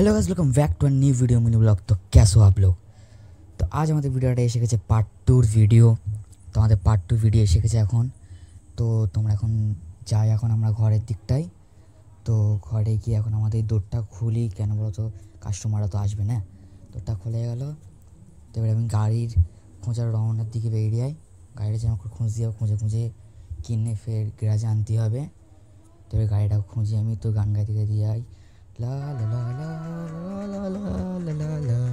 Hello guys, welcome back to a new video mini blog. तो कैसे हो आप लोग? तो आज हमारे ভিডিওটা এসে গেছে পার্ট 2 এর ভিডিও। তো আমাদের পার্ট 2 ভিডিও এসে গেছে এখন। তো তোমরা এখন যাই, এখন আমরা ঘরের দিকটাই। তো ঘরে গিয়ে এখন আমাদের দরটা খুলি, কেন বলো তো কাস্টমাররা তো আসবে না। দরটা খুলে গেল। তো এবার আমি গাড়ির খোঁজার রওনার দিকে বেরিয়ে যাই। গাড়িটা যেন খুঁজ দিয়ে খুঁজে খুঁজে কিনে ফের গ্যারাজে আনতে হবে। তো এবার গাড়িটা খুঁজি, আমি তো গান গাইতে গাইতে যাই। লা লা লা লা লা লা লা লা লা ला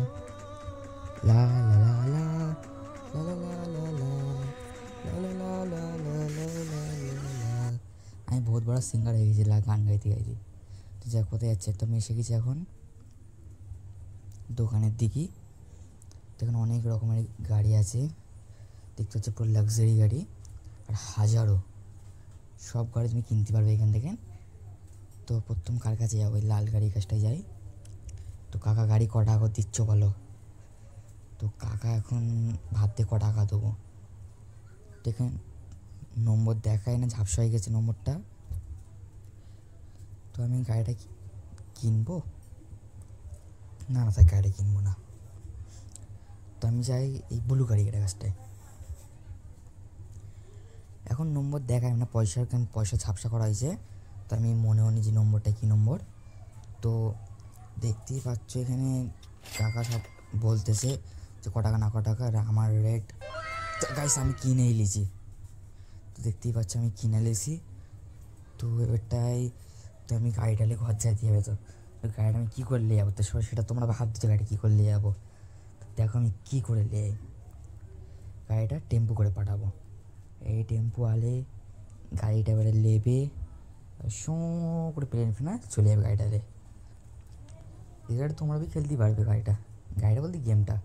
ला ला ला ला ला ला ला ला ला ला ला। আমি বহুত বড় সিঙ্গার হয়ে গেছি গান গাইতে গাইতে। তো যা কোথায় যাচ্ছে, তো আমি এসে গেছি এখন দোকানের দিকে। দেখুন অনেক রকমের গাড়ি আছে, দেখতে হচ্ছে পুরো লাক্সারি গাড়ি আর হাজারো সব গাড়ি তুমি কিনতে পারবে এখান থেকে। তো প্রথম কার কাছে যাবো? ওই লাল গাড়ির কাছটায় যাই। তো কাকা গাড়ি ক টাকা দিচ্ছ বলো? তো কাকা এখন ভাবতে ক টাকা দেবো। দেখেন নম্বর দেখায় না, ঝাপসা হয়ে গেছে নম্বরটা। তো আমি গাড়িটা কিনবো না, না তাই গাড়ি কিনবো না। তো আমি যাই এই ব্লু গাড়িটার কাছটায়। এখন নম্বর দেখায় না, পয়সা ঝাপসা করা হয়েছে। তো আমি মনে মনে যে নম্বরটা কী নম্বর। তো দেখতেই পাচ্ছ এখানে কাকা সব বলতেছে যে ক টাকা না ক টাকা, আর আমার রেট। তো গাইস আমি কিনে এলিছি। তো দেখতেই পাচ্ছ আমি কিনে এলেছি। তো এবারটাই তো আমি গাড়িটা নিয়ে ঘর যাইতে হবে। তো গাড়িটা আমি কী করে নিয়ে যাবো? তো সেটা তোমরা ভাবছো গাড়িটা কী করে নিয়ে যাবো। দেখো আমি কী করে নিয়ে যাই। গাড়িটা টেম্পো করে পাঠাবো। এই টেম্পো আলে গাড়িটা এবারে নেবে, শো করে প্লেন ফেনা চলে যাবে গাড়িটাতে। এই গাড়িটা তোমরা भी খেলতেই পারবে। গাড়িটা বলতে গেমটা।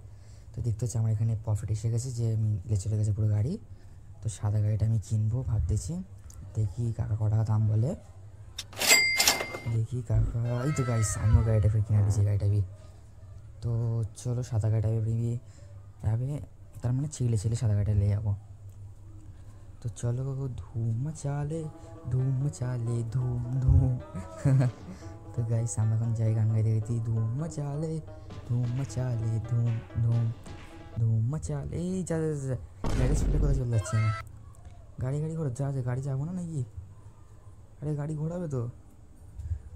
তো দেখতে হচ্ছে আমার এখানে প্রফিট এসে গেছে, যে আমি চলে গেছে পুরো গাড়ি। তো সাদা গাড়িটা আমি কিনবো ভাবতেছি। দেখি কাকা ক টাকা দাম বলে। দেখি কাকা, এই তো গাইস আমিও গাড়িটা ফের কিনে দিয়েছি গাড়িটা भी। তো চলো সাদা গাড়িটা যাবে, তার মানে ছেলে সাদা গাড়িটা নিয়ে যাবো। তো চলো ধুম চালে ধুম চালে ধুম ধুম। তো গাইস আমরা এখন যাই গান গাইতে গাইতে, ধুম চালে ধুম চালে ধুম ধুম ধুম চালে। এই যা গাড়ি স্পিডে কোথায় চলে যাচ্ছি আমি? গাড়ি ঘোড়া যা গাড়ি যাবো না নাকি? আরে গাড়ি ঘোরাবে তো,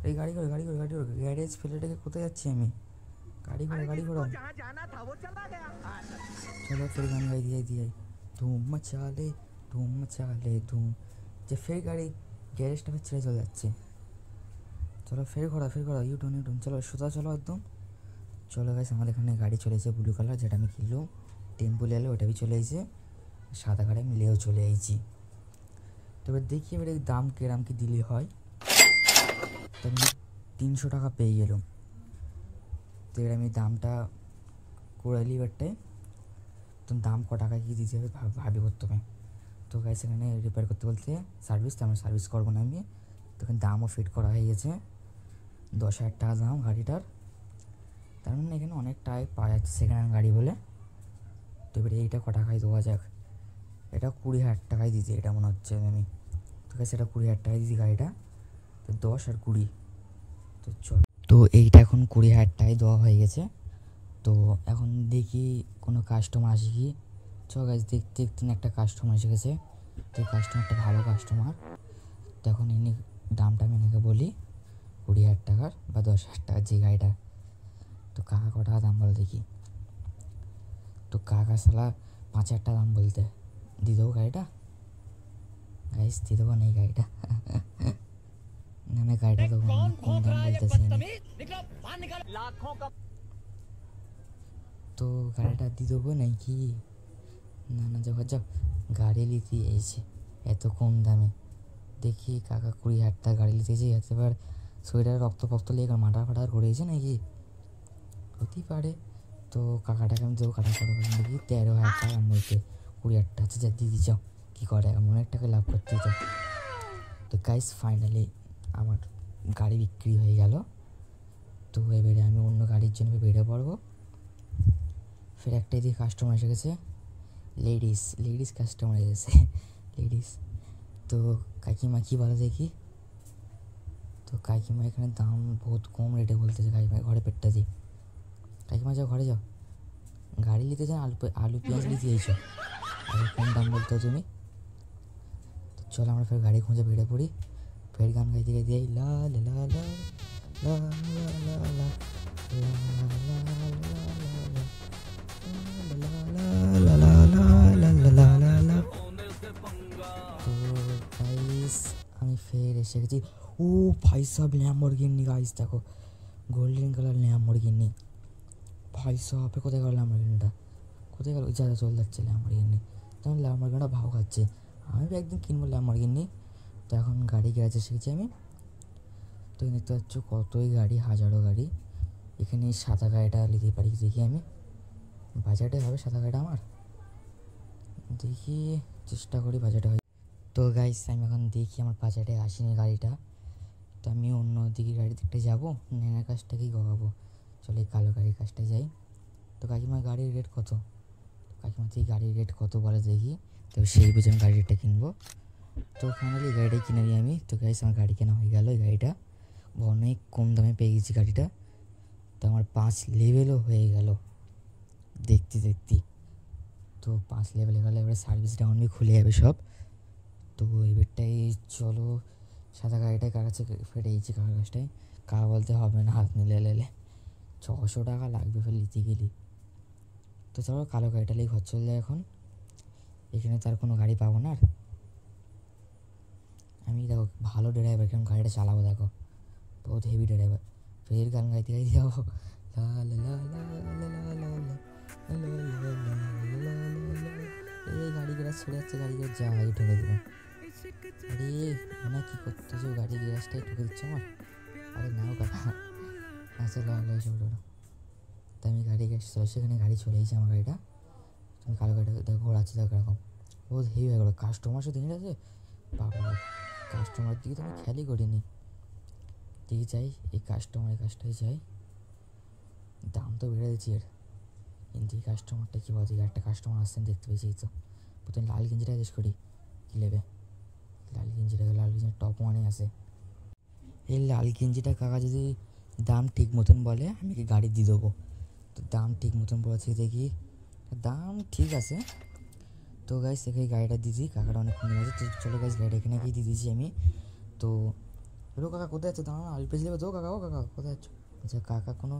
এই গাড়ি ঘোড়া গ্যারেজ ফেলেটাকে কোথায় যাচ্ছি আমি? গাড়ি ঘোড়া চলো ফের গান গাই দিয়ে যাই, ধুম চালে ধুম। যে ফের গাড়ি গ্যারেজটা ফের ছেড়ে চলে যাচ্ছে। চলো ফের ঘোরা ইউটন চলো সোজা চলো একদম। চলো গাইস আমাদের এখানে গাড়ি চলে এসেছে ব্লু কালার, যেটা আমি কিনলো। টেম্পো এলো, ওটা भी চলে এসেছে। সাদা গাড়ি আমি নিয়েও চলে আইছি। তো এবার দেখি এবারে দাম কিরম কি দিলে হয়। তো আমি 300 টাকা পেয়ে গেলাম। তো এবার আমি দামটা করে নিই এবারটায়। তো দাম ক টাকা কী দিতে হবে ভাবি প্রথমে। তো গাইস এখানে রিপেয়ার করতে বলতে সার্ভিস, তো আমি সার্ভিস করবো না আমি। তো এখানে দামও ফিট করা হয়ে গেছে, 10,000 টাকা দাম গাড়িটার। তার মানে এখানে অনেক টাকায় পাওয়া যাচ্ছে সেকেন্ড হ্যান্ড গাড়ি বলে। তো এবারে এইটা ক টাকায় দেওয়া যাক? এটা 20,000 টাকায় দিতে এটা মনে হচ্ছে আমি। তো গাইস এটা 20,000 টাকায় দিচ্ছি গাড়িটা। তো 10 আর 20, তো চল। তো এইটা এখন 20,000 টাকায় দেওয়া হয়ে গেছে। তো এখন দেখি কোনো কাস্টমার আসে কি। চ গাইস দেখতে একটা কাস্টমার এসে গেছে। তো এই কাস্টমারটা ভালো কাস্টমার। তো এখন এনে দামটা আমি এনাকে বলি 20,000 টাকার বা 10,000 টাকার যে গাড়িটা। তো কাকা ক টাকা দাম বলে দেখি। তো কাকা সালা 5,000 টাকা দাম বলতে দিয়ে দেবো গাড়িটা। গাইস দিয়ে দেবো না এই গাড়িটা। না না গাড়িটা দেবো, কম দাম বলতেছি। তো গাড়িটা দিয়ে দেবো নাকি? না না যাও গাড়ি নিতে এসেছে এত কম দামে। দেখি কাকা 20,000 টাকা গাড়ি নিতে এসেছে, এবার শরীরে রক্ত লেগে মাথা ফাটা করেছে নাকি? হতেই পারে। তো কাকাটাকে আমি দেবো, কাটা দেখি 13,000 টাকা বলতে 20,000 টাকা। আচ্ছা দিদি যাও, কী করে অনেক টাকা লাভ করতে চাও। তো গাইস ফাইনালি আমার গাড়ি বিক্রি হয়ে গেল। তো এবারে আমি অন্য গাড়ির জন্য বেরিয়ে পড়বো। ফের একটাই দিয়ে কাস্টমার এসে গেছে, লেডিস কাস্টমার এসেছে লেডিস। তো কাকিমা কী বলো দেখি। তো তো কাকিমা এখানে দাম বহুত কম রেটে বলতেছে, কাকিমা ঘরে পেটটা দিই। কাকিমা যাও ঘরে যাও, গাড়ি নিতে চান আলু আলু পেঁয়াজ নিতে চাইছো, আর কম দাম বলতো তুমি। তো চলো আমরা ফের গাড়ি খুঁজে বেড়ে পড়ি, ফের গান গাইতে গাইতে যাই লা লা লা লা লা লা লা লা। তো গাইস আমি ফের এসে গেছি। ও ভাই সাহেব ল্যাম্বরগিনি গাইস, দেখো গোল্ডেন কালার ল্যাম্বরগিনি। ভাই সাহেব কোথায় গেল ল্যাম্বরগিনিটা, কোথায় গেল? যা চলে যাচ্ছে ল্যাম্বরগিনি, তখন ল্যাম্বরগিনিটা ভাও খাচ্ছে। আমি একদিন কিনবো ল্যাম্বরগিনি। তো এখন গাড়ি গ্যারেজে শিখেছি আমি। তো দেখতে পাচ্ছ কতই গাড়ি, হাজারো গাড়ি। এখানে সাদা গাড়িটা নিতে পারি দেখি আমি, বাজেটে হবে সাদা গাড়িটা আমার, দেখি চেষ্টা করি বাজেটে হয়। তো গাইস আমি এখন দেখি আমার বাজেটে আসেনি গাড়িটা। তো আমি অন্য দিকে গাড়ি দিকটা যাবো, নেনার কাজটাকেই গগাবো। চলো এই কালো গাড়ির কাজটায় যাই। তো কাকিমার গাড়ির রেট কত? কাকিমা থেকে গাড়ির রেট কত বলে দেখি, তো সেই বুঝে আমি গাড়িটা কিনবো। তো ফাইনালি গাড়িটাই কিনে নিই আমি। তো গাইস আমার গাড়ি কেনা হয়ে গেল, এই গাড়িটা অনেক কম দামে পেয়ে গেছি গাড়িটা। তো আমার 5 লেভেলও হয়ে গেল দেখতে দেখতে। তো 5 লেভেলে গেলে এবারে সার্ভিস ডাউন বি খুলে যাবে সব। তো এবারটাই চলো সাদা গাড়িটায় কার কাছে ফেটে গেছি, কার কাছটায় কাকা বলতে হবে না, হাত মিলে লেলে 600 টাকা লাগবে ফের নিতে গেলি। তো চলো কালো গাড়িটা নিয়ে ঘর চলে যায় এখন, এখানে তো আর কোনো গাড়ি পাবো না। আর আমি দেখো ভালো ড্রাইভার, কেমন গাড়িটা চালাবো দেখো, বহুত হেভি ড্রাইভার। ফের গান গাইতে গাইতে যাবো লা লা লা লা লা লা লা লা। এই গাড়ি গ্যারাজ ছেড়ে যাচ্ছে, গাড়ি গ্যারাজ যা আগে ঠুকে দেবো। আরে না কী করতেছো, গাড়ি গ্যারাজটাই ঠুকে দিচ্ছ আমার। আরে নাও কাকা, আচ্ছা লো এসব টোটো। তো আমি গাড়ি গ্যারেজ চলে, সেখানে গাড়ি চলে এসেছি আমার গাড়িটা। তুমি কালো গাড়িটা দেখো ঘোরাচ্ছে, দেখো এরকম বহুত হেভি হয়ে গেলো। কাস্টমার সাথে ঠিক আছে, বাবা কাস্টমার দিকে তো আমি খেয়ালই করিনি। দিকে চাই এই কাস্টমারের কাজটাই চাই, দাম তো বেড়ে দিচ্ছি এর, কিন্তু এই কাস্টমারটা কী বলছি, একটা কাস্টমার আসছেন দেখতে পেয়েছি। তো প্রথমে লাল গেঞ্জিটা জিজ্ঞেস করি কী নেবে, লাল গেঞ্জিটা টপ 1-এ আছে। এই লাল গেঞ্জিটা কাকা যদি দাম ঠিক মতন বলে আমি কি গাড়ি দিয়ে দেবো। তো দাম ঠিক মতন বলেছে দেখি, দাম ঠিক আছে। তো গাইস এখানে গাড়িটা দিয়েছি, কাকাটা অনেকক্ষণ আছে। তো চলো গাইস গাড়িটা এখানে গিয়ে দিয়ে দিয়েছি আমি। তো এলো কাকা কোথায় যাচ্ছে, দাঁড়ানো আলু পেঁয়াজ নেবে তো কাকা, ও কাকা কোথায় যাচ্ছ? আচ্ছা কাকা কোনো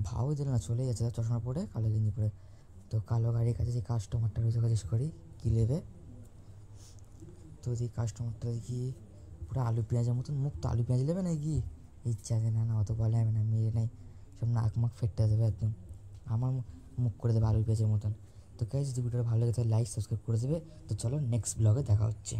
ভাও দিল না, চলে যাচ্ছে চশমা পরে কালো গেঞ্জি পরে। তো কালো গাড়ির কাছে যে কাস্টমারটা রয়েছে জিজ্ঞেস করি কী নেবে। তো যে কাস্টমারটা দেখি পুরো আলু পেঁয়াজের মতন মুখ, তো আলু পেঁয়াজ নেবে নাকি? ইচ্ছা আছে না, অত বলে হবে না, মেরে নেই সব নাক মাক ফেটে দেবে একদম, আমার মুখ করে দেবে আলু পেঁয়াজের মতন। তো গাইস যদি ভিডিওটা ভালো লাগে তাহলে লাইক সাবস্ক্রাইব করে দেবে। তো চলো নেক্সট ব্লগে দেখা হচ্ছে।